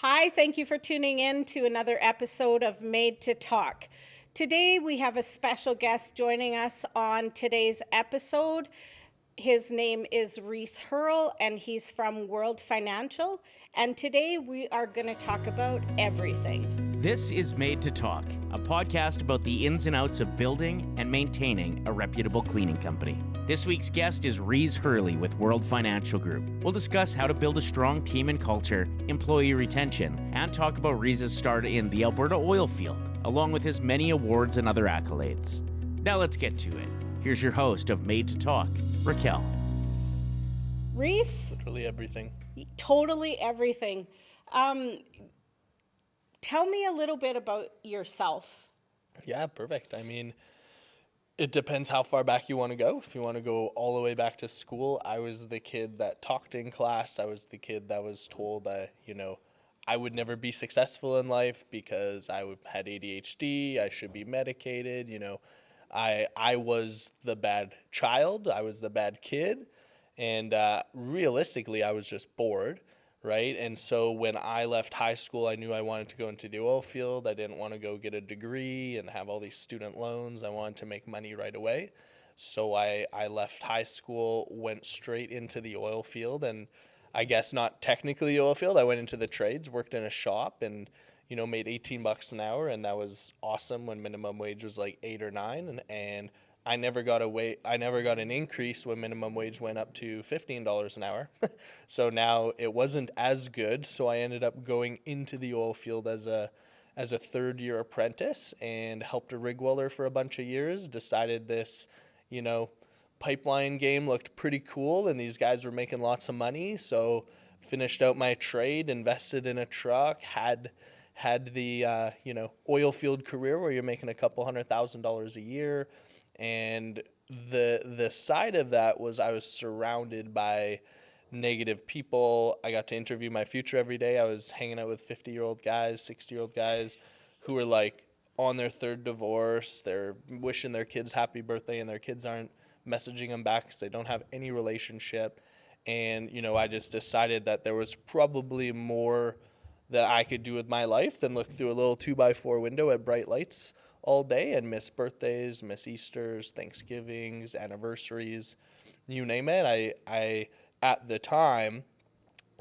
Hi, thank you for tuning in to another episode of Made to Talk. Today we have a special guest joining us on today's episode. His name is Rhys Herle, and he's from World Financial. And today we are going to talk about everything. This is Made to Talk, a podcast about the ins and outs of building and maintaining a reputable cleaning company. This week's guest is Rhys Herle with World Financial Group. We'll discuss how to build a strong team and culture, employee retention, and talk about Rhys' start in the Alberta Oilfield, along with his many awards and other accolades. Now let's get to it. Here's your host of Made to Talk, Raquel. Rhys? Literally everything. Totally everything. Tell me a little bit about yourself. Yeah, perfect. I mean, it depends how far back you want to go. If you want to go all the way back to school, I was the kid that talked in class. I was the kid that was told that, I would never be successful in life because I had ADHD. I should be medicated. I was the bad child. I was the bad kid. And realistically, I was just bored. Right. And so when I left high school, I knew I wanted to go into the oil field. I didn't want to go get a degree and have all these student loans. I wanted to make money right away. So I left high school, went straight into the oil field, and I guess not technically oil field. I went into the trades, worked in a shop, and made $18 an hour, and that was awesome when minimum wage was like 8 or 9, and I never got an increase when minimum wage went up to $15 an hour. So now it wasn't as good. So I ended up going into the oil field as a third year apprentice and helped a rig welder for a bunch of years. Decided this, pipeline game looked pretty cool and these guys were making lots of money. So finished out my trade, invested in a truck, had the oil field career where you're making a couple $100,000 a year. And the side of that was I was surrounded by negative people. I got to interview my future every day. I was hanging out with 50-year-old guys, 60-year-old guys who were like on their third divorce. They're wishing their kids happy birthday and their kids aren't messaging them back because they don't have any relationship. And, I just decided that there was probably more that I could do with my life than look through a little 2x4 window at bright lights all day and miss birthdays, miss Easters, Thanksgivings, anniversaries, you name it. I at the time,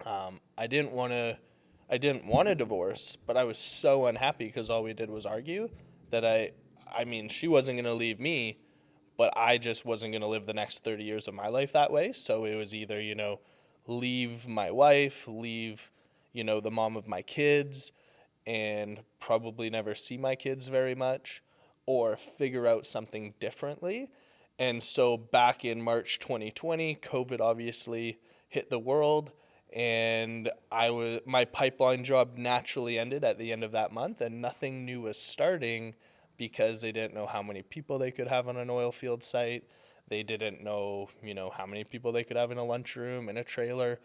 I didn't want a divorce, but I was so unhappy because all we did was argue that I mean, she wasn't going to leave me, but I just wasn't going to live the next 30 years of my life that way. So it was either, leave my wife, leave, the mom of my kids, and probably never see my kids very much, or figure out something differently. And so back in March 2020, COVID obviously hit the world, and my pipeline job naturally ended at the end of that month, and nothing new was starting because they didn't know how many people they could have on an oil field site. They didn't know, how many people they could have in a lunchroom, in a trailer.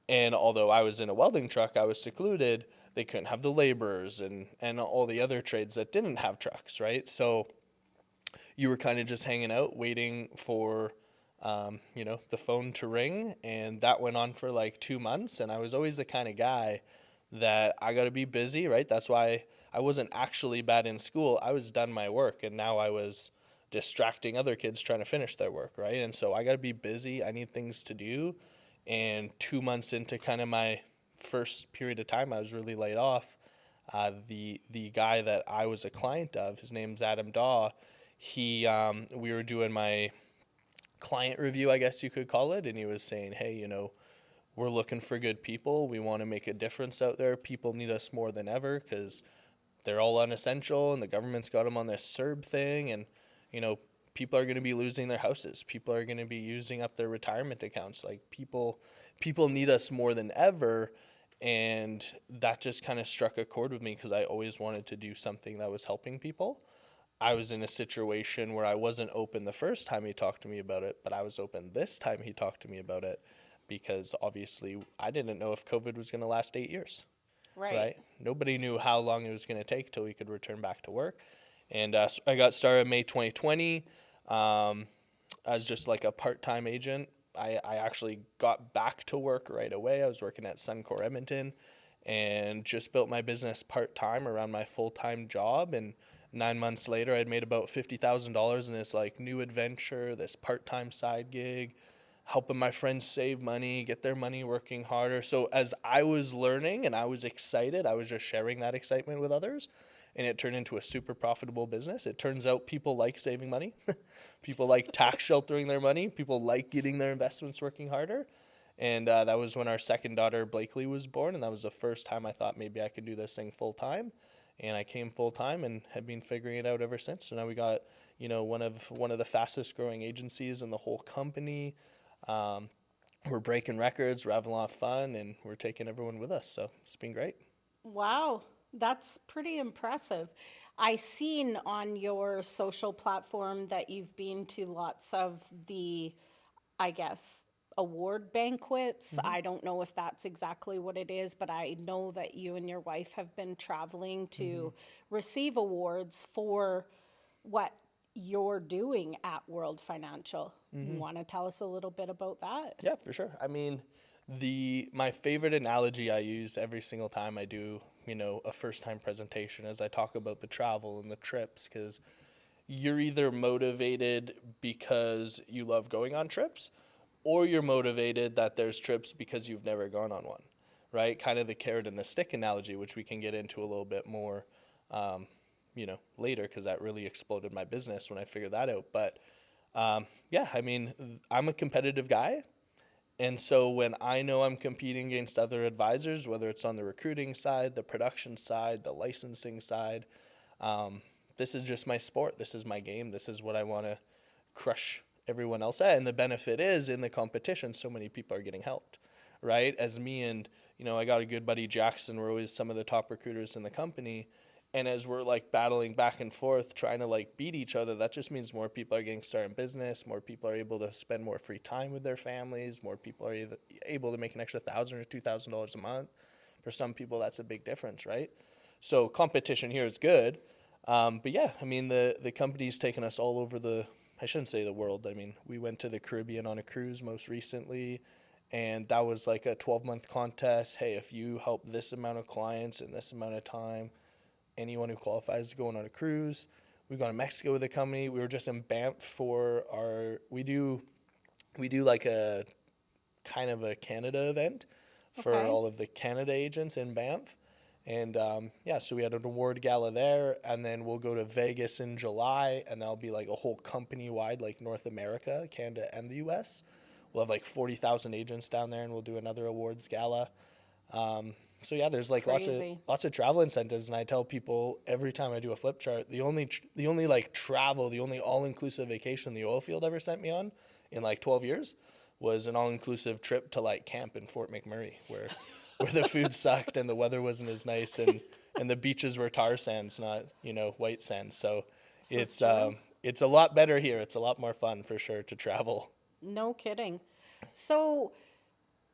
And although I was in a welding truck, I was secluded. They couldn't have the laborers and all the other trades that didn't have trucks, right? So you were kind of just hanging out, waiting for, the phone to ring. And that went on for like 2 months. And I was always the kind of guy that I got to be busy, right? That's why I wasn't actually bad in school. I was done my work, and now I was distracting other kids trying to finish their work, right? And so I got to be busy. I need things to do. And 2 months into kind of my first period of time, I was really laid off. The guy that I was a client of, his name's Adam Daw. We were doing my client review, I guess you could call it, and he was saying, hey, we're looking for good people. We want to make a difference out there. People need us more than ever because they're all unessential, and the government's got them on this CERB thing, and people are going to be losing their houses. People are going to be using up their retirement accounts. Like people need us more than ever. And that just kind of struck a chord with me because I always wanted to do something that was helping people. I was in a situation where I wasn't open the first time he talked to me about it, but I was open this time he talked to me about it because obviously I didn't know if COVID was going to last 8 years. Right? Nobody knew how long it was going to take till we could return back to work. And so I got started May 2020 as just like a part-time agent. I actually got back to work right away. I was working at Suncor Edmonton, and just built my business part-time around my full-time job. And 9 months later, I'd made about $50,000 in this like new adventure, this part-time side gig, helping my friends save money, get their money working harder. So as I was learning and I was excited, I was just sharing that excitement with others, and it turned into a super profitable business. It turns out people like saving money. People like tax sheltering their money. People like getting their investments working harder. And that was when our second daughter, Blakely, was born. And that was the first time I thought maybe I could do this thing full time. And I came full time and have been figuring it out ever since. So now we got, one of the fastest growing agencies in the whole company. We're breaking records, we're having a lot of fun, and we're taking everyone with us. So it's been great. Wow, that's pretty impressive. I seen on your social platform that you've been to lots of the, I guess, award banquets. I don't know if that's exactly what it is, but I know that you and your wife have been traveling to receive awards for what you're doing at World Financial. You want to tell us a little bit about that? Yeah, for sure. I mean, my favorite analogy I use every single time I do, a first-time presentation is I talk about the travel and the trips, because you're either motivated because you love going on trips, or you're motivated that there's trips because you've never gone on one, right? Kind of the carrot and the stick analogy, which we can get into a little bit more, later, because that really exploded my business when I figured that out. But yeah, I mean, I'm a competitive guy. And so when I know I'm competing against other advisors, whether it's on the recruiting side, the production side, the licensing side, this is just my sport. This is my game. This is what I want to crush everyone else at. And the benefit is in the competition, so many people are getting helped, right? As me and, I got a good buddy, Jackson, we're always some of the top recruiters in the company. And as we're like battling back and forth, trying to like beat each other, that just means more people are getting started in business, more people are able to spend more free time with their families, more people are able to make an extra $1,000 or $2,000 a month. For some people, that's a big difference, right? So competition here is good. But yeah, I mean, the company's taken us all over I shouldn't say the world. I mean, we went to the Caribbean on a cruise most recently, and that was like a 12-month contest. Hey, if you help this amount of clients in this amount of time, anyone who qualifies to go on a cruise. We've gone to Mexico with the company. We were just in Banff for we do like a kind of a Canada event for all of the Canada agents in Banff. And so we had an award gala there, and then we'll go to Vegas in July, and that'll be like a whole company-wide, like North America, Canada, and the US. We'll have like 40,000 agents down there, and we'll do another awards gala. So yeah, there's like lots of travel incentives, and I tell people every time I do a flip chart, the only like travel, the only all-inclusive vacation the Oilfield ever sent me on in like 12 years was an all-inclusive trip to like camp in Fort McMurray, where the food sucked and the weather wasn't as nice, and the beaches were tar sands, not white sands. So it's a lot better here. It's a lot more fun for sure to travel. No kidding. So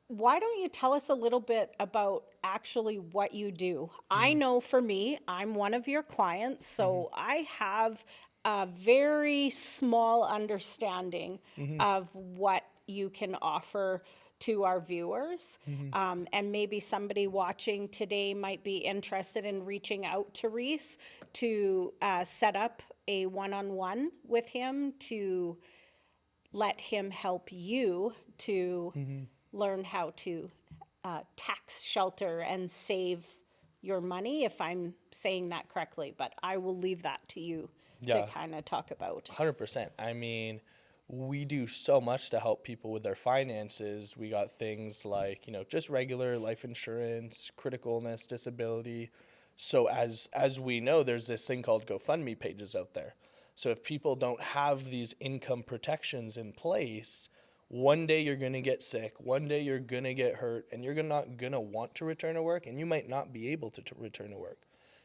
why don't you tell us a little bit about actually what you do? I know for me, I'm one of your clients, so I have a very small understanding of what you can offer to our viewers. And maybe somebody watching today might be interested in reaching out to Rhys to set up a one-on-one with him to let him help you to learn how to tax shelter and save your money, if I'm saying that correctly. But I will leave that to you to kind of talk about. 100%. I mean, we do so much to help people with their finances. We got things like, just regular life insurance, critical illness, disability. So as we know, there's this thing called GoFundMe pages out there. So if people don't have these income protections in place, one day you're going to get sick, one day you're going to get hurt, and you're not going to want to return to work, and you might not be able to return to work.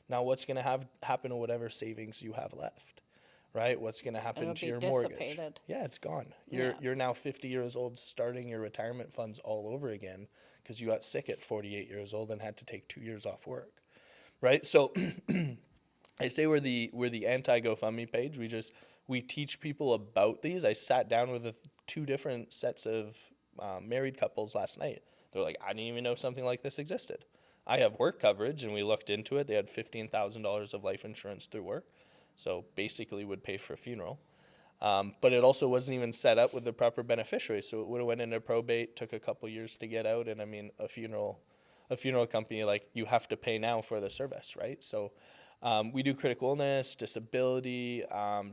Now, what's going to happen to whatever savings you have left, right? What's going to happen to your mortgage? Yeah, it's gone. You're now 50 years old, starting your retirement funds all over again because you got sick at 48 years old and had to take 2 years off work, right? So I say we're the anti-GoFundMe page. We teach people about these. I sat down with two different sets of married couples last night. They're like, I didn't even know something like this existed. I have work coverage, and we looked into it. They had $15,000 of life insurance through work, so basically would pay for a funeral. But it also wasn't even set up with the proper beneficiary, so it would have went into probate, took a couple years to get out, and I mean, a funeral company, like, you have to pay now for the service, right? So we do critical illness, disability,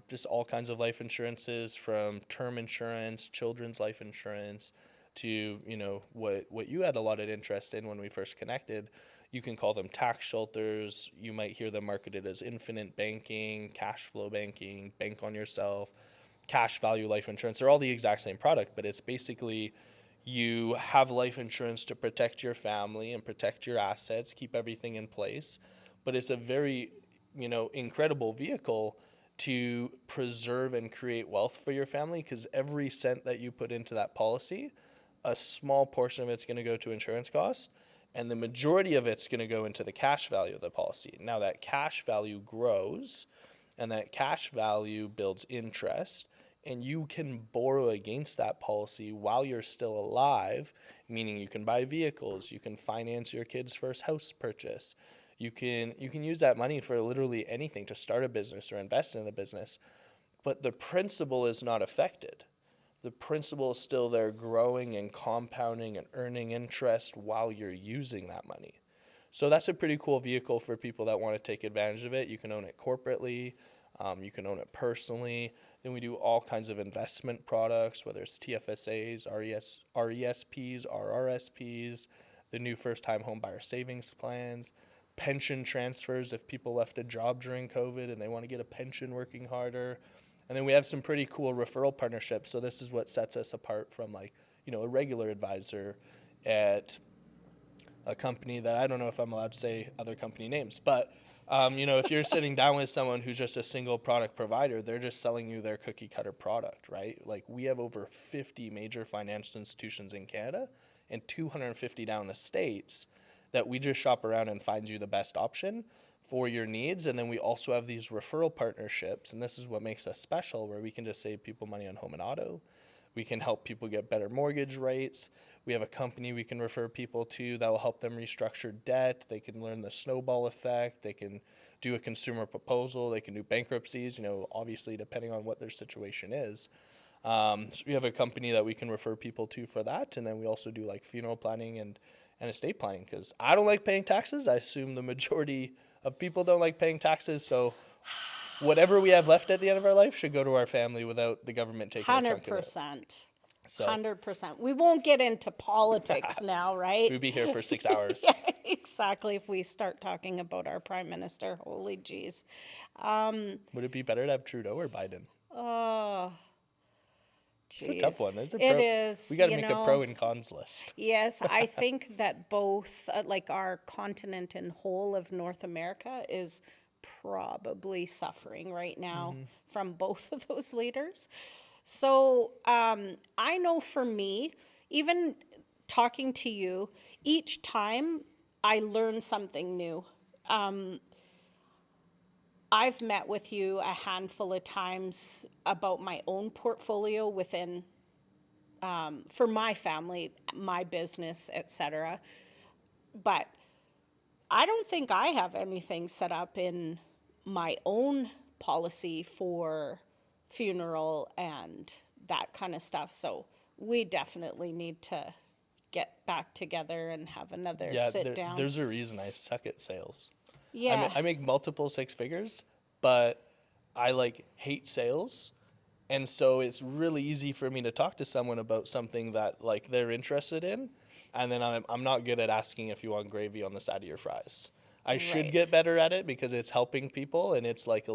just all kinds of life insurances, from term insurance, children's life insurance, to, you know, what you had a lot of interest in when we first connected. You can call them tax shelters. You might hear them marketed as infinite banking, cash flow banking, bank on yourself, cash value life insurance. They're all the exact same product, but it's basically you have life insurance to protect your family and protect your assets, keep everything in place. But it's a very, you know, incredible vehicle to preserve and create wealth for your family, because every cent that you put into that policy, a small portion of it's going to go to insurance costs, and the majority of it's going to go into the cash value of the policy. Now that cash value grows, and that cash value builds interest, and you can borrow against that policy while you're still alive, meaning you can buy vehicles, you can finance your kid's first house purchase, you can use that money for literally anything, to start a business or invest in the business, but the principal is not affected. The principal is still there, growing and compounding and earning interest while you're using that money. So that's a pretty cool vehicle for people that want to take advantage of it. You can own it corporately. You can own it personally. Then we do all kinds of investment products, whether it's TFSAs, RESPs, RRSPs, the new first-time home buyer savings plans, pension transfers if people left a job during COVID and they want to get a pension working harder. And then we have some pretty cool referral partnerships. So this is what sets us apart from, like, you know, a regular advisor at a company that I don't know if I'm allowed to say other company names, but you know, if you're sitting down with someone who's just a single product provider, they're just selling you their cookie cutter product, right? Like, we have over 50 major financial institutions in Canada and 250 down in the States that we just shop around and find you the best option for your needs. And then we also have these referral partnerships, and this is what makes us special, where we can just save people money on home and auto. We can help people get better mortgage rates. We have a company we can refer people to that will help them restructure debt. They can learn the snowball effect. They can do a consumer proposal. They can do bankruptcies, you know, obviously depending on what their situation is. So we have a company that we can refer people to for that. And then we also do, like, funeral planning and estate planning, because I don't like paying taxes. I assume the majority of people don't like paying taxes. So whatever we have left at the end of our life should go to our family without the government taking a chunk of it. 100%. So 100%. We won't get into politics now, right? we'd be here for 6 hours. Yeah, exactly. If we start talking about our prime minister, holy jeez. Would it be better to have Trudeau or Biden? Oh, It's a tough one. There's a It pro. is, We got to you make know. a pro and cons list. Yes, I think that both, like, our continent and whole of North America is probably suffering right now from both of those leaders. So I know for me, even talking to you, each time I learn something new. I've met with you a handful of times about my own portfolio within, for my family, my business, etc. But I don't think I have anything set up in my own policy for funeral and that kind of stuff. So we definitely need to get back together and have another sit down. There's a reason I suck at sales. Yeah. I make multiple six figures, but I, like, hate sales. And so it's really easy for me to talk to someone about something that, like, they're interested in. And then I'm not good at asking if you want gravy on the side of your fries. I should Right. get better at it because it's helping people. And it's like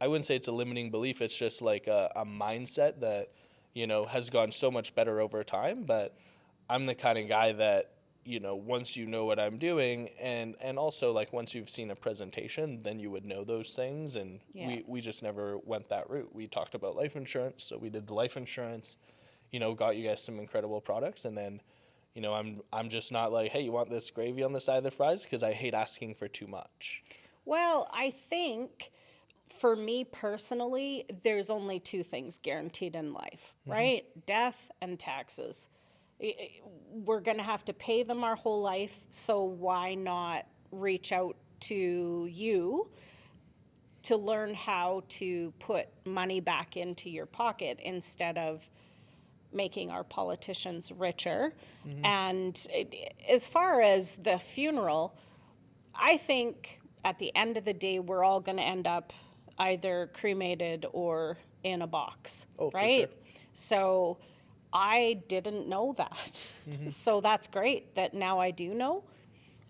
I wouldn't say it's a limiting belief. It's just like a mindset that, you know, has gone so much better over time. But I'm the kind of guy that, you know, once you know what I'm doing, and also, like, once you've seen a presentation, then you would know those things. And Yeah. we just never went that route. We talked about life insurance, so we did the life insurance, you know, got you guys some incredible products. And then, you know, I'm just not like, hey, you want this gravy on the side of the fries? Because I hate asking for too much. Well, I think for me personally, there's only two things guaranteed in life, right? Death and taxes. we're going to have to pay them our whole life, so why not reach out to you to learn how to put money back into your pocket instead of making our politicians richer. And as far as the funeral, I think at the end of the day, we're all going to end up either cremated or in a box, Oh, for right? sure. So I didn't know that. So that's great that now I do know.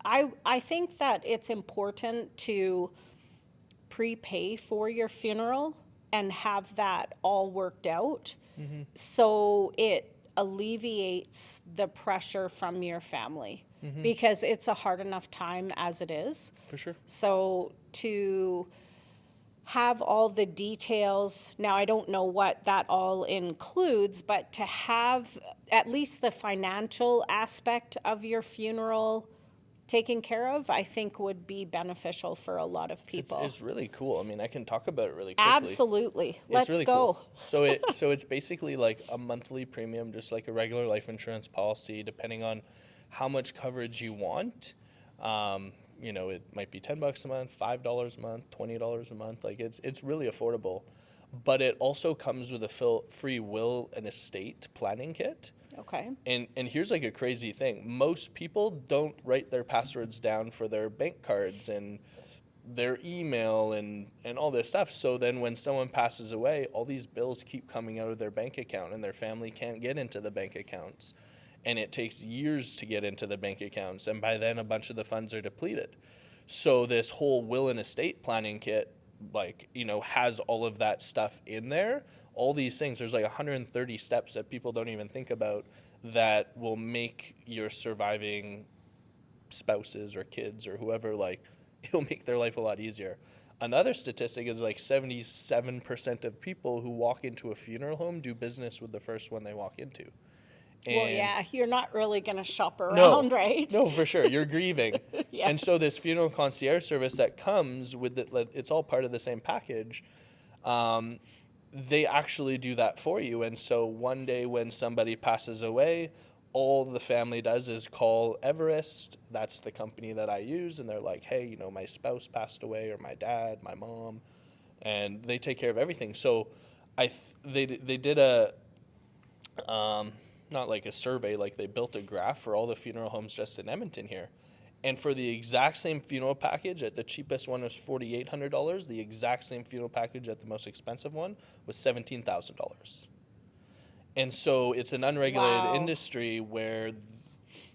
I think that it's important to prepay for your funeral and have that all worked out, so it alleviates the pressure from your family, because it's a hard enough time as it is. For sure. So to have all the details, now I don't know what that all includes, but to have at least the financial aspect of your funeral taken care of, I think would be beneficial for a lot of people. It's really cool. I mean, I can talk about it really quickly. Absolutely. It's Let's really go. cool. So it's basically like a monthly premium, just like a regular life insurance policy, depending on how much coverage you want. You know, it might be $10 a month, $5 a month, $20 a month. Like it's really affordable, but it also comes with a free will and estate planning kit. Okay. And here's like a crazy thing. Most people don't write their passwords down for their bank cards and their email and all this stuff. So then when someone passes away, all these bills keep coming out of their bank account and their family can't get into the bank accounts. And it takes years to get into the bank accounts. And by then a bunch of the funds are depleted. So this whole will and estate planning kit, like, you know, has all of that stuff in there. All these things, there's like 130 steps that people don't even think about that will make your surviving spouses or kids or whoever, like, it'll make their life a lot easier. Another statistic is like 77% of people who walk into a funeral home do business with the first one they walk into. Well, yeah, you're not really going to shop around, right? No, for sure. You're grieving. Yeah. And so this funeral concierge service that comes with it's all part of the same package. They actually do that for you. And so one day when somebody passes away, all the family does is call Everest. That's the company that I use. And they're like, hey, you know, my spouse passed away, or my dad, my mom. And they take care of everything. So they did a... not like a survey, like they built a graph for all the funeral homes just in Edmonton here. And for the exact same funeral package, at the cheapest one was $4,800. The exact same funeral package at the most expensive one was $17,000. And so it's an unregulated industry where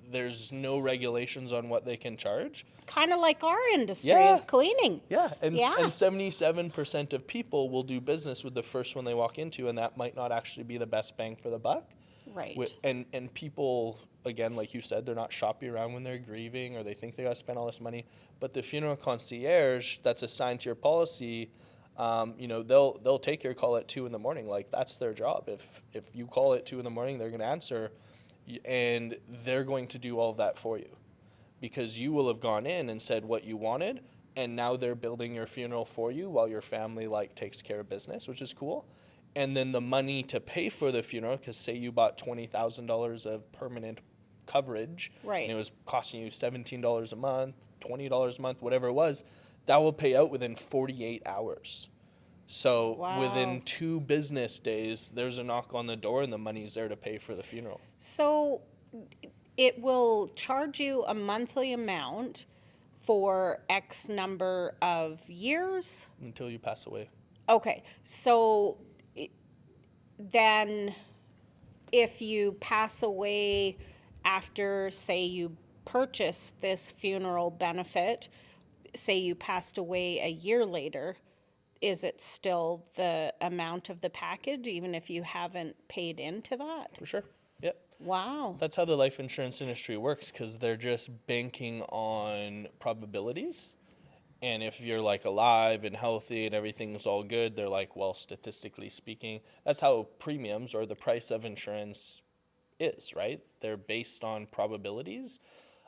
there's no regulations on what they can charge. Kind of like our industry of cleaning. Yeah, and 77% of people will do business with the first one they walk into, and that might not actually be the best bang for the buck. Right. And people, again, like you said, they're not shopping around when they're grieving, or they think they got to spend all this money. But the funeral concierge that's assigned to your policy, you know, they'll take your call at 2 a.m. Like, that's their job. If you call at 2 a.m, they're going to answer, and they're going to do all of that for you, because you will have gone in and said what you wanted, and now they're building your funeral for you while your family like takes care of business, which is cool. And then the money to pay for the funeral, because say you bought $20,000 of permanent coverage, right, and it was costing you $17 a month, $20 a month, whatever it was, that will pay out within 48 hours. So within 2 business days, there's a knock on the door and the money's there to pay for the funeral. So it will charge you a monthly amount for X number of years? Until you pass away. Okay, so then if you pass away after, say, you purchase this funeral benefit, say you passed away a year later, is it still the amount of the package, even if you haven't paid into that? For sure. Yep. Wow. That's how the life insurance industry works, because they're just banking on probabilities. And if you're like alive and healthy and everything's all good, they're like, well, statistically speaking, that's how premiums or the price of insurance is, right? They're based on probabilities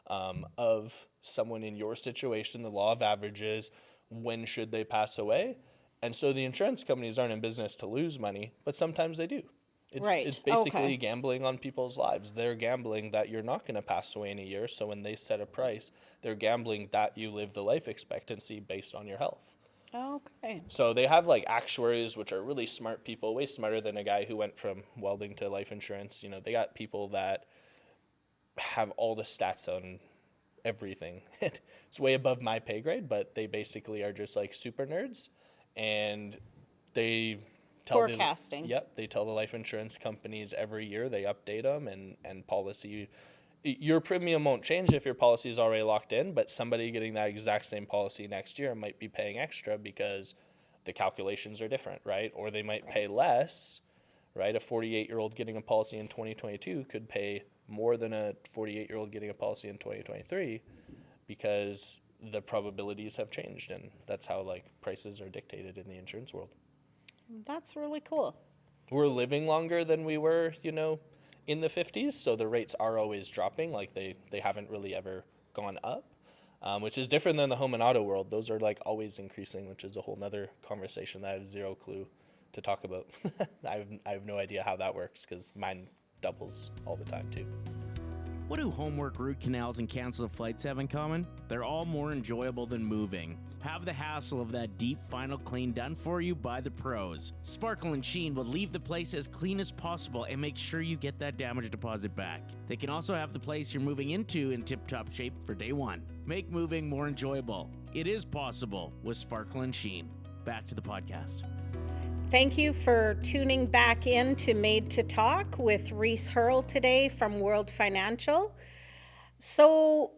of someone in your situation, the law of averages, when should they pass away. And so the insurance companies aren't in business to lose money, but sometimes they do. Right. It's basically Okay. gambling on people's lives. They're gambling that you're not going to pass away in a year. So when they set a price, they're gambling that you live the life expectancy based on your health. Okay. So they have like actuaries, which are really smart people, way smarter than a guy who went from welding to life insurance. You know, they got people that have all the stats on everything. It's way above my pay grade, but they basically are just like super nerds, and they Forecasting. they tell the life insurance companies every year, they update them, and policy, your premium won't change if your policy is already locked in, but somebody getting that exact same policy next year might be paying extra because the calculations are different, right? Or they might pay less, right? A 48-year-old getting a policy in 2022 could pay more than a 48-year-old getting a policy in 2023 because the probabilities have changed, and that's how like prices are dictated in the insurance world. That's really cool. We're living longer than we were, you know, in the 50s, so the rates are always dropping. Like they haven't really ever gone up, which is different than the home and auto world. Those are like always increasing, which is a whole nother conversation that I have zero clue to talk about. I have no idea how that works because mine doubles all the time too. What do homework, root canals, and canceled flights have in common? They're all more enjoyable than moving. Have the hassle of that deep final clean done for you by the pros. Sparkle and Sheen will leave the place as clean as possible and make sure you get that damage deposit back. They can also have the place you're moving into in tip-top shape for day one. Make moving more enjoyable. It is possible with Sparkle and Sheen. Back to the podcast. Thank you for tuning back in to Made to Talk with Rhys Herle today from World Financial. So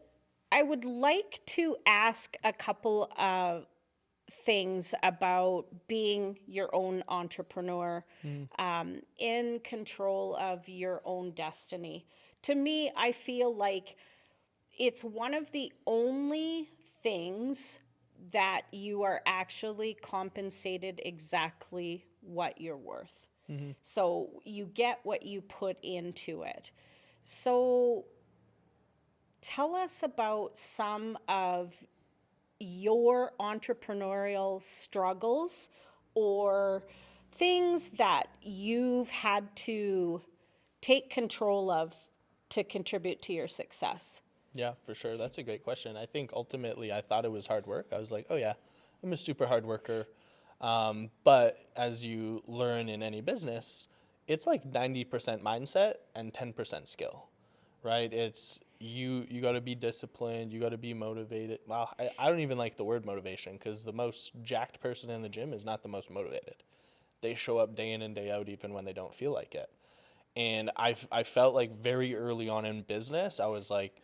I would like to ask a couple of things about being your own entrepreneur, in control of your own destiny. To me, I feel like it's one of the only things that you are actually compensated exactly what you're worth. So you get what you put into it. So tell us about some of your entrepreneurial struggles or things that you've had to take control of to contribute to your success. Yeah, for sure. That's a great question. I think ultimately I thought it was hard work. I was like, oh yeah, I'm a super hard worker. But as you learn in any business, it's like 90% mindset and 10% skill, right? It's you got to be disciplined. You got to be motivated. Well, I don't even like the word motivation because the most jacked person in the gym is not the most motivated. They show up day in and day out even when they don't feel like it. And I felt like very early on in business, I was like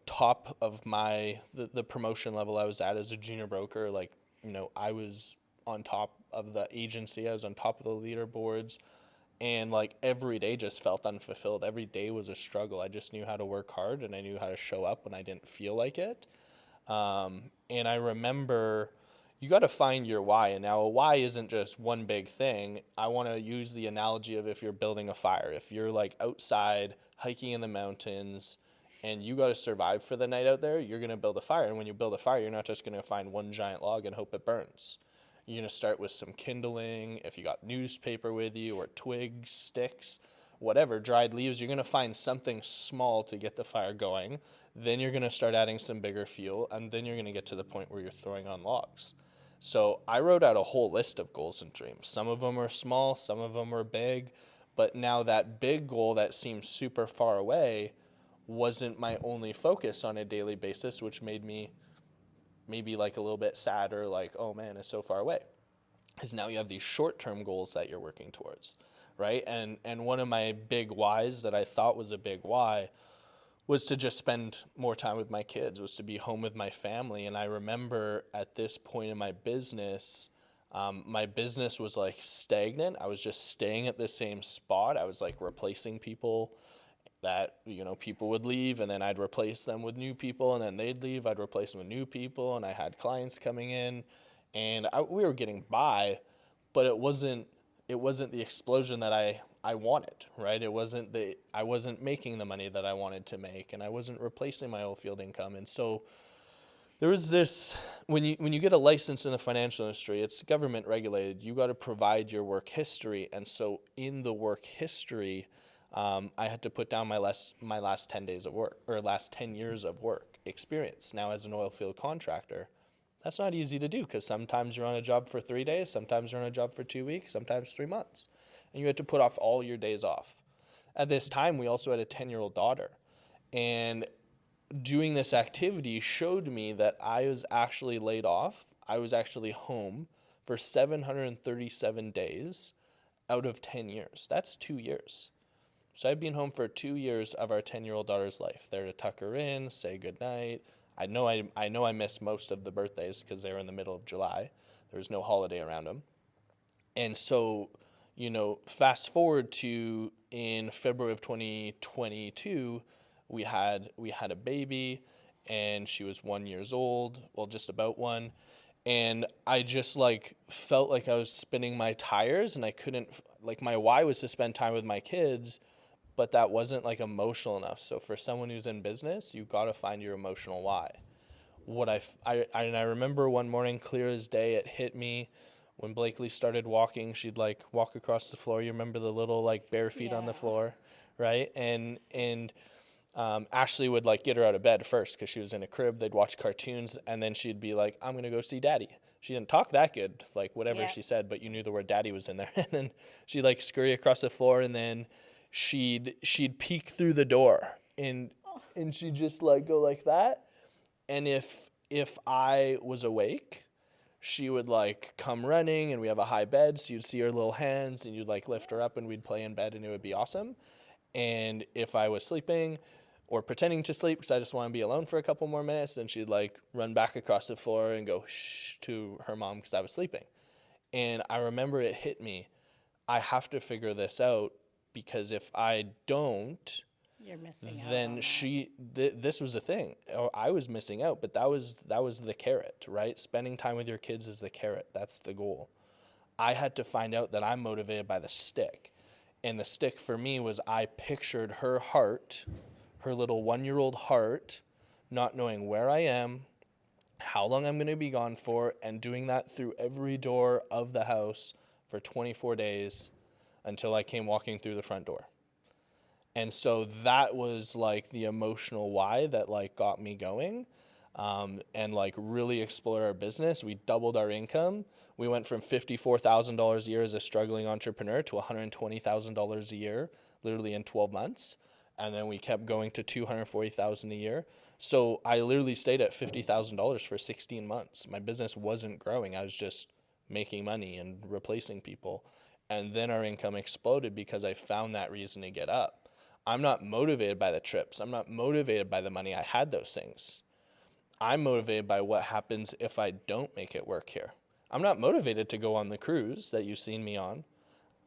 top of the promotion level I was at as a junior broker. Like, you know, I was on top of the agency. I was on top of the leaderboards, and like every day just felt unfulfilled. Every day was a struggle. I just knew how to work hard, and I knew how to show up when I didn't feel like it. And I remember you got to find your why. And now a why isn't just one big thing. I want to use the analogy of if you're building a fire. If you're like outside hiking in the mountains and you got to survive for the night out there, you're going to build a fire. And when you build a fire, you're not just going to find one giant log and hope it burns. You're going to start with some kindling. If you got newspaper with you or twigs, sticks, whatever, dried leaves, you're going to find something small to get the fire going. Then you're going to start adding some bigger fuel, and then you're going to get to the point where you're throwing on logs. So I wrote out a whole list of goals and dreams. Some of them are small, some of them are big, but now that big goal that seems super far away wasn't my only focus on a daily basis, which made me maybe like a little bit sad or like, oh man, it's so far away. Because now you have these short-term goals that you're working towards, right? And one of my big whys that I thought was a big why was to just spend more time with my kids, was to be home with my family. And I remember at this point in my business was like stagnant. I was just staying at the same spot. I was like replacing people that, you know, people would leave and then I'd replace them with new people, and then they'd leave, I'd replace them with new people, and I had clients coming in, and we were getting by, but it wasn't the explosion that I wanted, right? I wasn't making the money that I wanted to make, and I wasn't replacing my Oilfield income. And so There was this, when you get a license in the financial industry, it's government regulated. You got to provide your work history, and so in the work history, I had to put down my last 10 days of work, or last 10 years of work experience. Now, as an oil field contractor, that's not easy to do, because sometimes you're on a job for 3 days, sometimes you're on a job for 2 weeks, sometimes 3 months, and you had to put off all your days off. At this time, we also had a 10-year-old daughter, and doing this activity showed me that I was actually laid off. I was actually home for 737 days out of 10 years. That's 2 years. So I'd been home for 2 years of our 10-year-old daughter's life, there to tuck her in, say goodnight. I know I missed most of the birthdays because they were in the middle of July. There was no holiday around them. And so, fast forward to in February of 2022, we had a baby, and she was 1 year old, well, just about one. And I just felt like I was spinning my tires, and I couldn't, my why was to spend time with my kids, but that wasn't emotional enough. So for someone who's in business, you got to find your emotional why. I remember one morning, clear as day, it hit me when Blakely started walking. She'd walk across the floor. You remember the little bare feet on the floor, right? And Ashley would get her out of bed first because she was in a crib. They'd watch cartoons, and then she'd be like, I'm going to go see daddy. She didn't talk that good, whatever she said, but you knew the word daddy was in there. And then she'd scurry across the floor, and then she'd peek through the door, and she'd just go like that. And if I was awake, she would come running, and we have a high bed, so you'd see her little hands, and you'd lift her up, and we'd play in bed, and it would be awesome. And if I was sleeping or pretending to sleep because I just want to be alone for a couple more minutes, then she'd run back across the floor and go shh to her mom because I was sleeping. And I remember it hit me, I have to figure this out, because if I don't, You're missing out. then this was the thing. I was missing out, but that was the carrot, right? Spending time with your kids is the carrot. That's the goal. I had to find out that I'm motivated by the stick. And the stick for me was, I pictured her heart, her little 1-year-old heart, not knowing where I am, how long I'm going to be gone for, and doing that through every door of the house for 24 days until I came walking through the front door. And so that was the emotional why that got me going, and really explore our business. We doubled our income. We went from $54,000 a year as a struggling entrepreneur to $120,000 a year, literally in 12 months. And then we kept going to $240,000 a year. So I literally stayed at $50,000 for 16 months. My business wasn't growing. I was just making money and replacing people. And then our income exploded because I found that reason to get up. I'm not motivated by the trips. I'm not motivated by the money. I had those things. I'm motivated by what happens if I don't make it work here. I'm not motivated to go on the cruise that you've seen me on.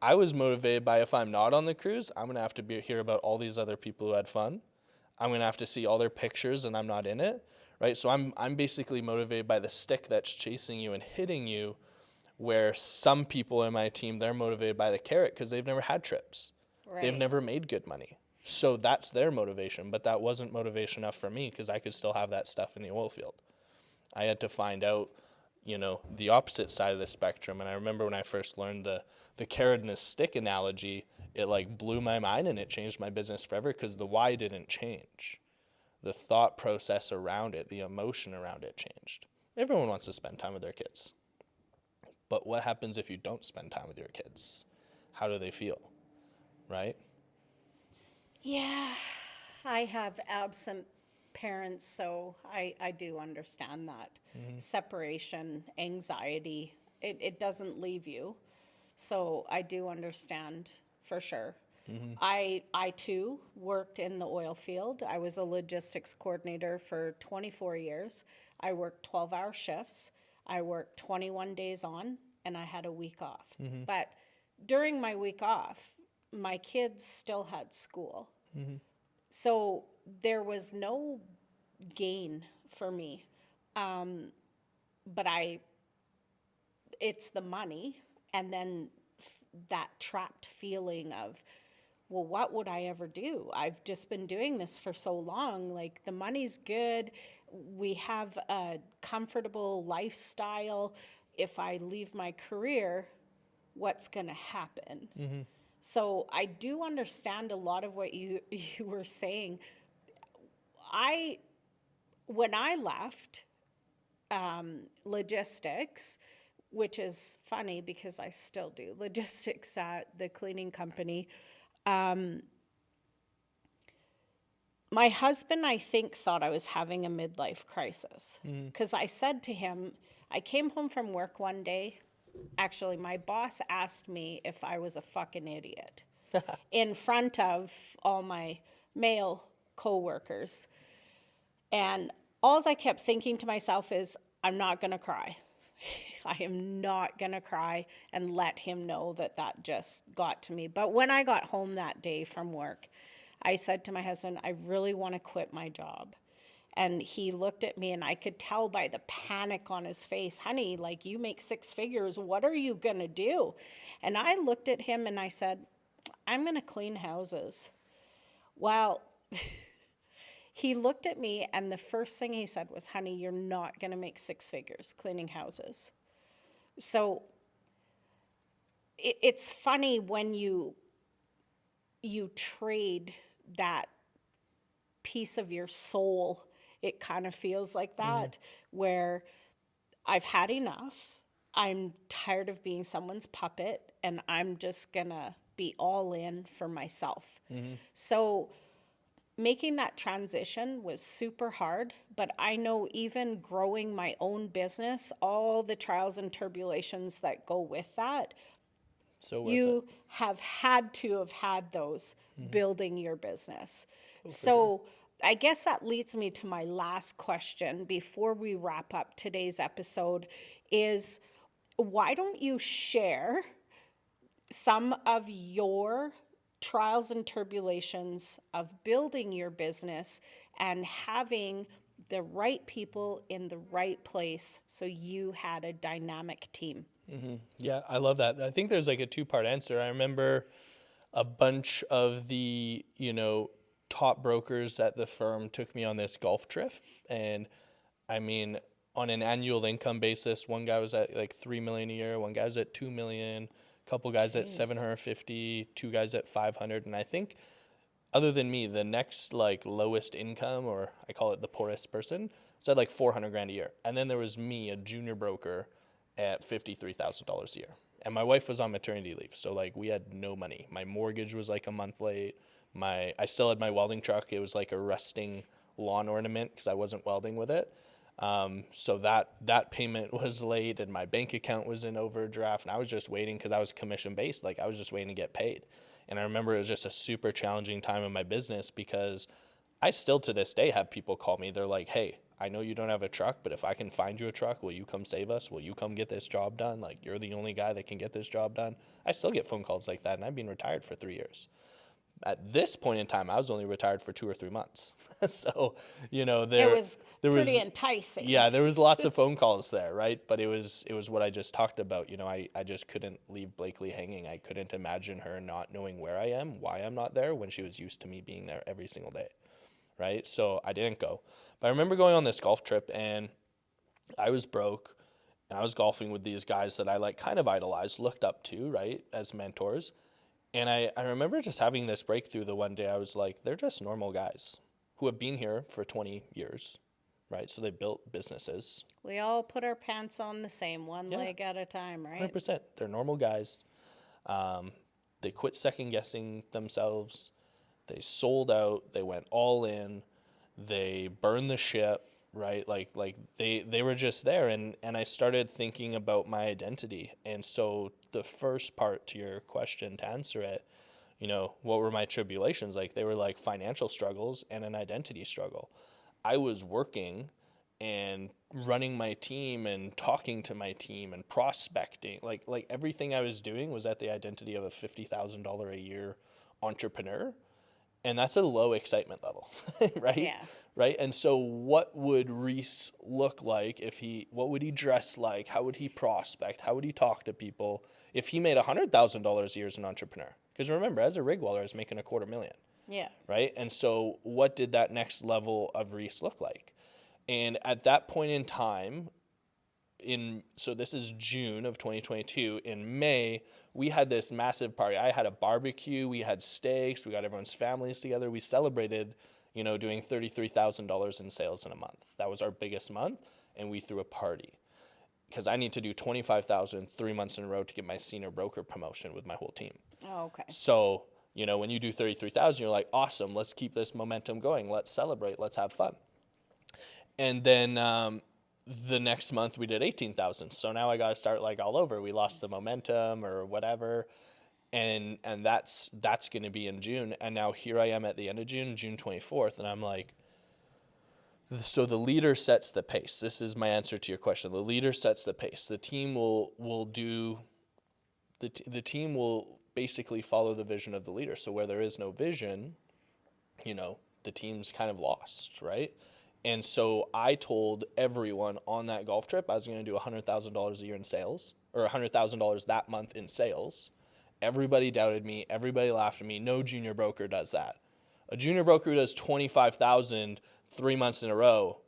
I was motivated by, if I'm not on the cruise, I'm going to have to hear about all these other people who had fun. I'm going to have to see all their pictures, and I'm not in it, right? So I'm basically motivated by the stick that's chasing you and hitting you, where some people in my team, they're motivated by the carrot because they've never had trips. Right. They've never made good money. So that's their motivation, but that wasn't motivation enough for me because I could still have that stuff in the oil field. I had to find out, the opposite side of the spectrum. And I remember when I first learned the carrot and the stick analogy, it blew my mind, and it changed my business forever because the why didn't change. The thought process around it, the emotion around it changed. Everyone wants to spend time with their kids. But what happens if you don't spend time with your kids? How do they feel, right? Yeah, I have absent parents, so I do understand that. Mm-hmm. Separation, anxiety, it doesn't leave you. So I do understand for sure. Mm-hmm. I too worked in the oil field. I was a logistics coordinator for 24 years. I worked 12-hour shifts. I worked 21 days on, and I had a week off. Mm-hmm. But during my week off, my kids still had school. Mm-hmm. So there was no gain for me. But it's the money, and then that trapped feeling of, well, what would I ever do? I've just been doing this for so long. The money's good. we have a comfortable lifestyle. If I leave my career, what's going to happen? Mm-hmm. So I do understand a lot of what you were saying. When I left logistics, which is funny because I still do logistics at the cleaning company, my husband, I think, thought I was having a midlife crisis because I said to him, I came home from work one day. Actually, my boss asked me if I was a fucking idiot in front of all my male coworkers. And all I kept thinking to myself is, I'm not going to cry. I am not going to cry and let him know that that just got to me. But when I got home that day from work, I said to my husband, I really want to quit my job. And he looked at me and I could tell by the panic on his face, honey, like you make 6 figures, what are you going to do? And I looked at him and I said, I'm going to clean houses. Well, he looked at me and the first thing he said was, honey, you're not going to make 6 figures cleaning houses. So it's funny when you trade that piece of your soul. It kind of feels like that, where I've had enough. I'm tired of being someone's puppet, and I'm just going to be all in for myself. So making that transition was super hard, but I know even growing my own business, all the trials and tribulations that go with that, So you have had to have had those building your business. So I guess that leads me to my last question before we wrap up today's episode is, why don't you share some of your trials and tribulations of building your business and having the right people in the right place so you had a dynamic team? Yeah, I love that. I think there's like a 2-part answer. I remember a bunch of the, top brokers at the firm took me on this golf trip. And I mean, on an annual income basis, one guy was at like 3 million a year, one guy was at 2 million, a couple guys at 750, 2 guys at 500. And I think other than me, the next like lowest income, or I call it the poorest person, was at like 400 grand a year. And then there was me, a junior broker, at $53,000 a year. And my wife was on maternity leave. So like we had no money. My mortgage was like a month late. I still had my welding truck. It was like a rusting lawn ornament because I wasn't welding with it. So that payment was late and my bank account was in overdraft. And I was just waiting because I was commission based. Like I was just waiting to get paid. And I remember it was just a super challenging time in my business because I still to this day have people call me. They're like, hey, I know you don't have a truck, but if I can find you a truck, will you come save us? Will you come get this job done? Like, you're the only guy that can get this job done. I still get phone calls like that, and I've been retired for 3 years. At this point in time, I was only retired for 2 or 3 months. So, there was pretty enticing. Yeah, there was lots of phone calls there, right? But it was what I just talked about. I just couldn't leave Blakely hanging. I couldn't imagine her not knowing where I am, why I'm not there, when she was used to me being there every single day. Right? So I didn't go. But I remember going on this golf trip and I was broke and I was golfing with these guys that I like kind of idolized, looked up to, right, as mentors. And I remember just having this breakthrough the one day. I was like, they're just normal guys who have been here for 20 years, right? So they built businesses. We all put our pants on the same, one leg at a time, right? 100%. They're normal guys. They quit second guessing themselves. They sold out, they went all in, they burned the ship, right? Like they were just there. And I started thinking about my identity. And so the first part to your question, to answer it, what were my tribulations? Like they were like financial struggles and an identity struggle. I was working and running my team and talking to my team and prospecting. Like everything I was doing was at the identity of a $50,000 a year entrepreneur. And that's a low excitement level, right? Yeah. Right. And so what would Rhys look like what would he dress like? How would he prospect? How would he talk to people if he made $100,000 a year as an entrepreneur? Because remember, as a rig welder, I was making $250,000. Yeah. Right. And so what did that next level of Rhys look like? And at that point in time, so this is June of 2022. In May, we had this massive party. I had a barbecue. We had steaks. We got everyone's families together. We celebrated, doing $33,000 in sales in a month. That was our biggest month, and we threw a party because I need to do 25,000 3 months in a row to get my senior broker promotion with my whole team. Oh, okay. So, when you do 33,000, you're like, awesome, let's keep this momentum going. Let's celebrate. Let's have fun. And then the next month we did 18,000. So now I got to start like all over. We lost the momentum or whatever. And that's going to be in June. And now here I am at the end of June, June 24th. And I'm like, so the leader sets the pace. This is my answer to your question. The leader sets the pace. The team will do, the team will basically follow the vision of the leader. So where there is no vision, the team's kind of lost, right? And so I told everyone on that golf trip I was going to do $100,000 a year in sales, or $100,000 that month in sales. Everybody doubted me. Everybody laughed at me. No junior broker does that. A junior broker who does 25,000 3 months in a row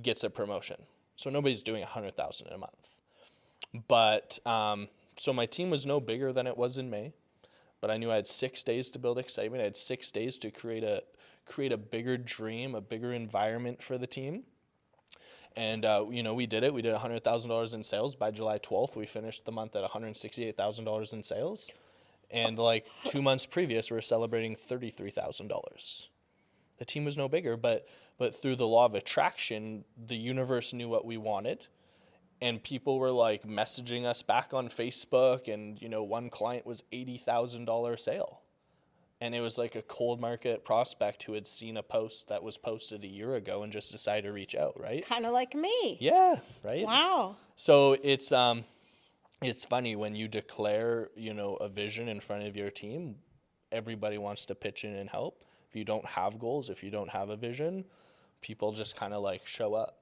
gets a promotion. So nobody's doing 100,000 in a month. But so my team was no bigger than it was in May, but I knew I had 6 days to build excitement. I had 6 days to create a bigger dream, a bigger environment for the team. And, we did it. We did $100,000 in sales. By July 12th, we finished the month at $168,000 in sales. And like 2 months previous, we were celebrating $33,000. The team was no bigger, but through the law of attraction, the universe knew what we wanted. And people were like messaging us back on Facebook. And, one client was $80,000 sale. And it was like a cold market prospect who had seen a post that was posted a year ago and just decided to reach out, right? Kind of like me. Yeah, right? Wow. So it's funny when you declare, a vision in front of your team, everybody wants to pitch in and help. If you don't have goals, if you don't have a vision, people just kind of like show up.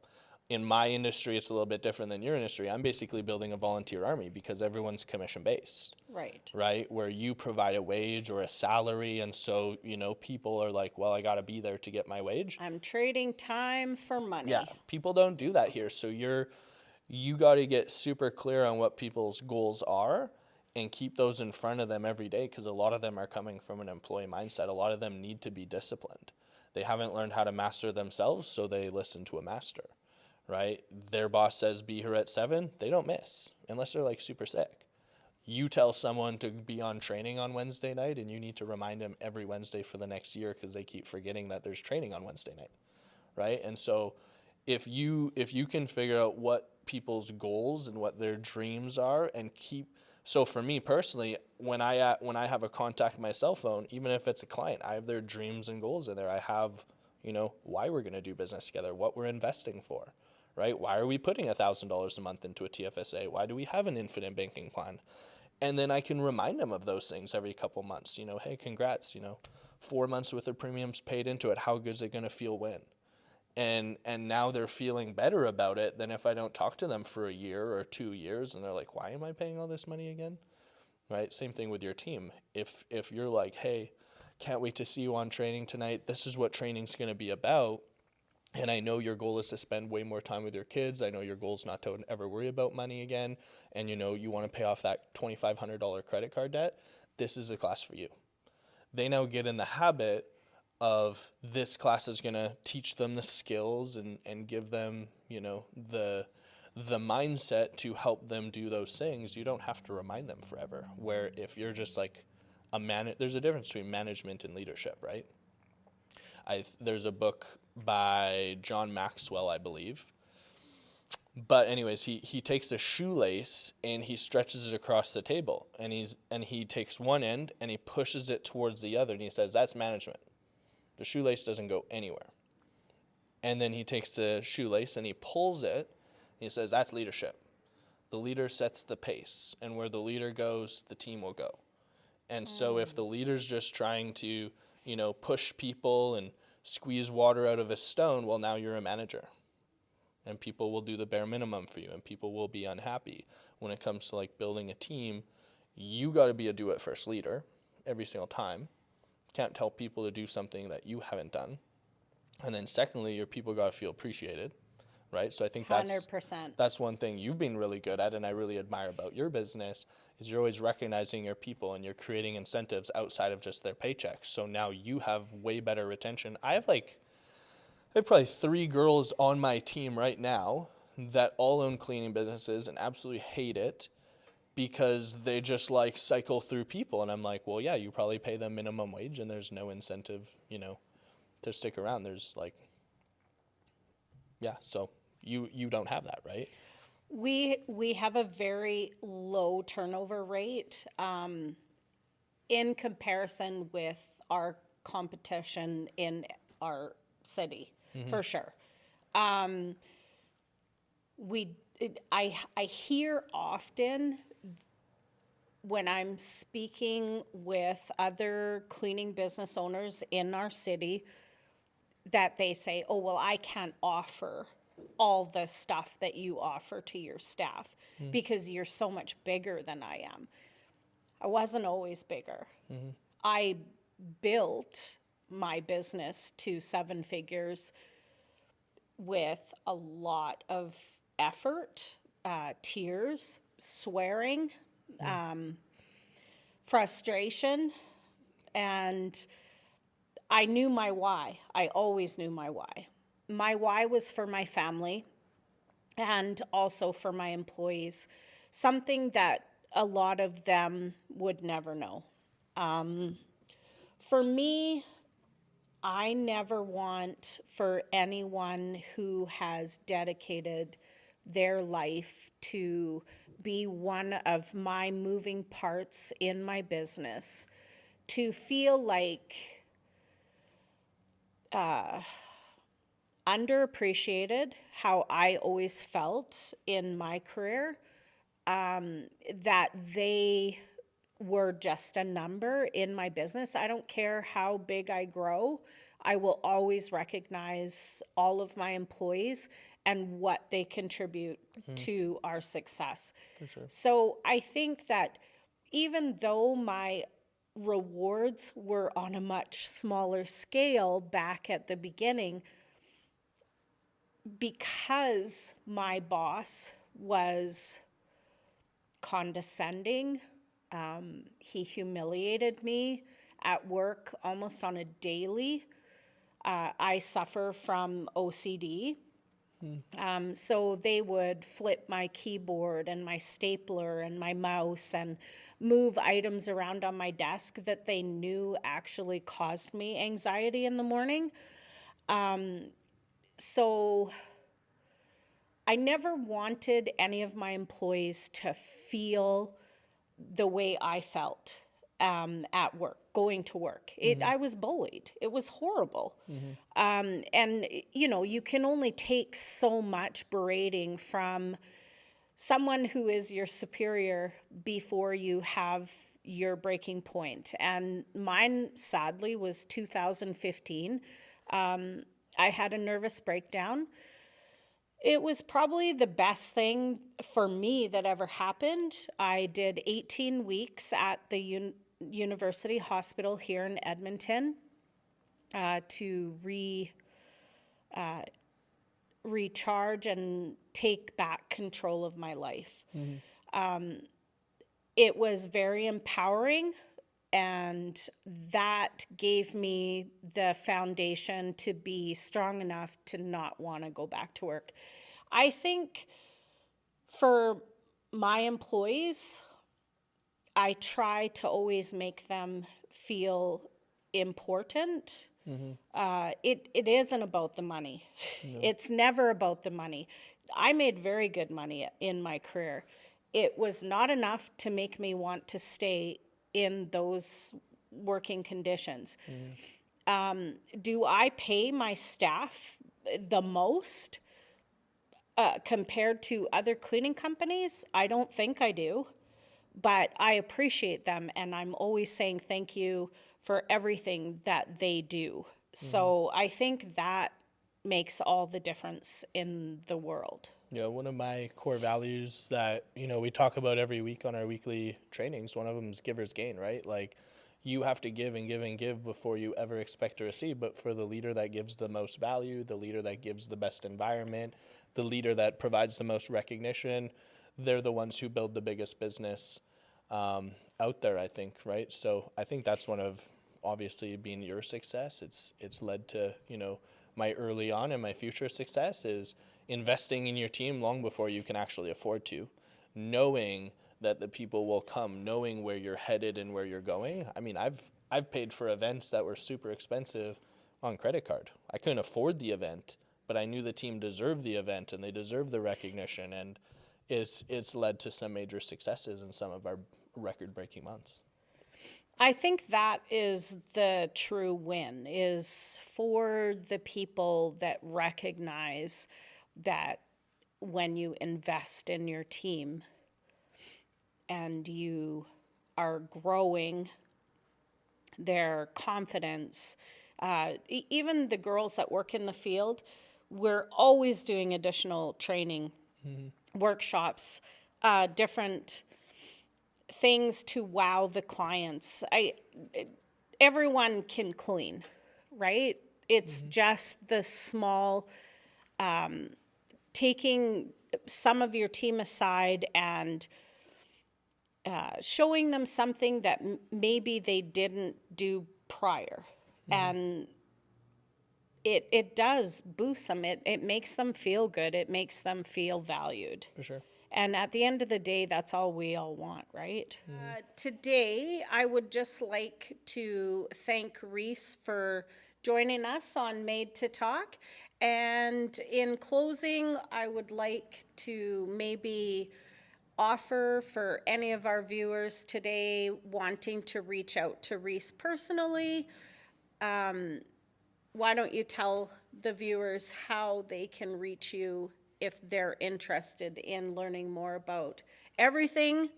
In my industry, it's a little bit different than your industry. I'm basically building a volunteer army because everyone's commission-based. Right. Right? Where you provide a wage or a salary. And so, people are like, well, I got to be there to get my wage. I'm trading time for money. Yeah. People don't do that here. So you got to get super clear on what people's goals are and keep those in front of them every day because a lot of them are coming from an employee mindset. A lot of them need to be disciplined. They haven't learned how to master themselves, so they listen to a master. Right? Their boss says be here at 7, they don't miss unless they're like super sick. You tell someone to be on training on Wednesday night and you need to remind them every Wednesday for the next year because they keep forgetting that there's training on Wednesday night. Right? And so if you can figure out what people's goals and what their dreams are and so for me personally, when I have a contact on my cell phone, even if it's a client, I have their dreams and goals in there. I have, why we're going to do business together, what we're investing for. Right? Why are we putting $1,000 a month into a TFSA? Why do we have an infinite banking plan? And then I can remind them of those things every couple months. Hey, congrats, 4 months worth of premiums paid into it. How good is it going to feel when? And now they're feeling better about it than if I don't talk to them for a year or 2 years and they're like, why am I paying all this money again? Right? Same thing with your team. If you're like, hey, can't wait to see you on training tonight. This is what training's going to be about. And I know your goal is to spend way more time with your kids. I know your goal is not to ever worry about money again. And you want to pay off that $2,500 credit card debt. This is a class for you. They now get in the habit of this class is going to teach them the skills and give them, the mindset to help them do those things. You don't have to remind them forever. Where if you're just like there's a difference between management and leadership, right? There's a book by John Maxwell, I believe. But anyways, he takes a shoelace and he stretches it across the table. And he takes one end and he pushes it towards the other. And he says, that's management. The shoelace doesn't go anywhere. And then he takes the shoelace and he pulls it. And he says, that's leadership. The leader sets the pace. And where the leader goes, the team will go. And so if the leader's just trying to push people and squeeze water out of a stone, well, now you're a manager. And people will do the bare minimum for you, and people will be unhappy. When it comes to like building a team, you got to be a do-it-first leader every single time. Can't tell people to do something that you haven't done. And then secondly, your people got to feel appreciated. right? So I think 100%. that's one thing you've been really good at, and I really admire about your business, is you're always recognizing your people and you're creating incentives outside of just their paychecks. So now you have way better retention. I have probably 3 girls on my team right now that all own cleaning businesses and absolutely hate it because they just like cycle through people. And I'm like, well, yeah, you probably pay them minimum wage and there's no incentive, to stick around. There's so you don't have that, right? We have a very low turnover rate in comparison with our competition in our city, for sure. I hear often when I'm speaking with other cleaning business owners in our city that they say, oh, well, I can't offer all the stuff that you offer to your staff because you're so much bigger than I am. I wasn't always bigger. I built my business to 7 figures with a lot of effort, tears, swearing, frustration, and I knew my why. I always knew my why. My why was for my family and also for my employees, something that a lot of them would never know. For me, I never want for anyone who has dedicated their life to be one of my moving parts in my business to feel like underappreciated, how I always felt in my career, that they were just a number in my business. I don't care how big I grow. I will always recognize all of my employees and what they contribute to our success. For sure. So I think that even though my rewards were on a much smaller scale back at the beginning, because my boss was condescending, he humiliated me at work almost on a daily. I suffer from OCD. So they would flip my keyboard and my stapler and my mouse and move items around on my desk that they knew actually caused me anxiety in the morning. So I never wanted any of my employees to feel the way I felt at work, going to work. I was bullied. It was horrible. And, you can only take so much berating from someone who is your superior before you have your breaking point. And mine, sadly, was 2015. I had a nervous breakdown. It was probably the best thing for me that ever happened. I did 18 weeks at the University Hospital here in Edmonton to recharge and take back control of my life. It was very empowering, and that gave me the foundation to be strong enough to not want to go back to work. I think for my employees, I try to always make them feel important. It isn't about the money. No. It's never about the money. I made very good money in my career. It was not enough to make me want to stay in those working conditions. Do I pay my staff the most compared to other cleaning companies? I don't think I do, but I appreciate them, and I'm always saying thank you for everything that they do. So I think that makes all the difference in the world. Yeah, one of my core values that, we talk about every week on our weekly trainings, one of them is giver's gain, right? Like, you have to give and give and give before you ever expect to receive. But for the leader that gives the most value, the leader that gives the best environment, the leader that provides the most recognition, they're the ones who build the biggest business out there, I think, right? So I think that's one of, obviously, being your success. It's led to, my early on and my future success is investing in your team long before you can actually afford to, knowing that the people will come, knowing where you're headed and where you're going. I mean, I've paid for events that were super expensive on credit card. I couldn't afford the event, but I knew the team deserved the event and they deserved the recognition, and it's led to some major successes in some of our record-breaking months. I think that is the true win, is for the people that recognize that when you invest in your team and you are growing their confidence, even the girls that work in the field, we're always doing additional training, workshops, different things to wow the clients. Everyone can clean, right? It's just the small, taking some of your team aside and showing them something that maybe they didn't do prior. And it does boost them. It makes them feel good. It makes them feel valued. For sure. And at the end of the day, that's all we all want, right? Today, I would just like to thank Rhys for joining us on Made to Talk. And in closing, I would like to maybe offer for any of our viewers today wanting to reach out to Rhys personally. Why don't you tell the viewers how they can reach you if they're interested in learning more about everything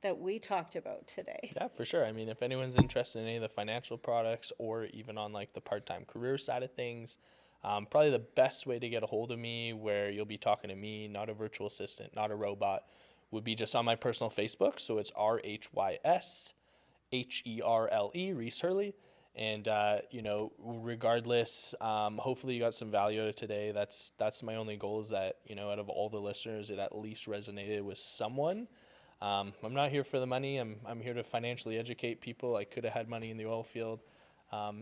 that we talked about today? Yeah, for sure. I mean, if anyone's interested in any of the financial products or even on like the part-time career side of things, probably the best way to get a hold of me, where you'll be talking to me, not a virtual assistant, not a robot, would be just on my personal Facebook. So it's RHYS HERLE, Rhys Herle. And, regardless, hopefully you got some value out of today. That's my only goal, is that, out of all the listeners, it at least resonated with someone. I'm not here for the money. I'm here to financially educate people. I could have had money in the oil field,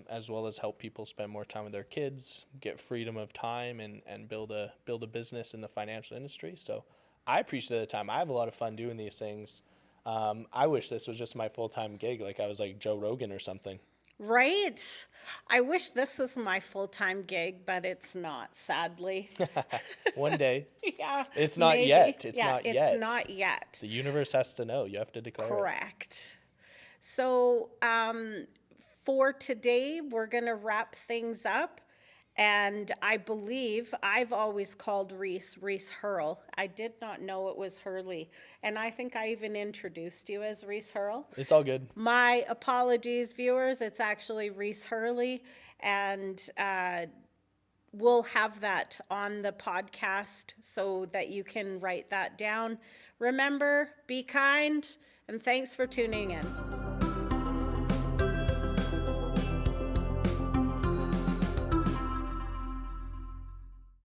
as well as help people spend more time with their kids, get freedom of time, and build a business in the financial industry. So I appreciate the time. I have a lot of fun doing these things. I wish this was just my full-time gig, like I was like Joe Rogan or something. Right. I wish this was my full-time gig, but it's not, sadly. One day. Yeah. It's not maybe. yet. It's Yeah, not it's yet. It's not yet. The universe has to know. You have to declare Correct. So for today, we're going to wrap things up. And I believe I've always called Rhys Herle. I did not know it was Herle. And I think I even introduced you as Rhys Herle. It's all good. My apologies, viewers. It's actually Rhys Herle. And we'll have that on the podcast so that you can write that down. Remember, be kind, and thanks for tuning in.